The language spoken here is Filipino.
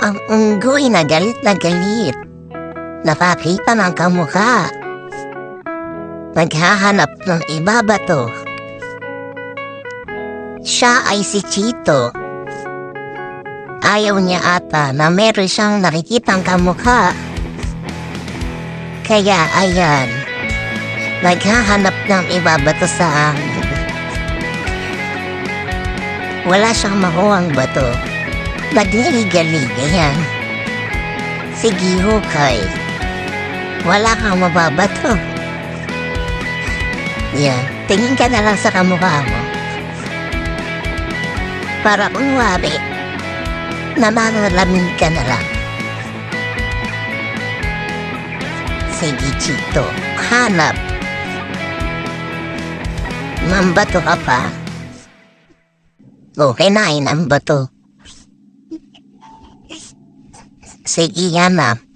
ang unggoy na galit na galit. Nakakita ng kamukha. Naghahanap ng iba ba to? Siya ay si Chito. Ayaw niya ata na meron siyang nakikitang kamukha. Kaya ayan, naghahanap ng iba ba to sa amin? Wala siyang makuhang bato. Nagliliga-liga yan. Sige, hukay. Wala kang mababato. Yan, tingin ka na lang sa kamukha mo. Para kunwari, namamalamig ka na lang. Sige, Chito, hanap. Mambato ka pa. Okay na, inambato. Sige, hanap.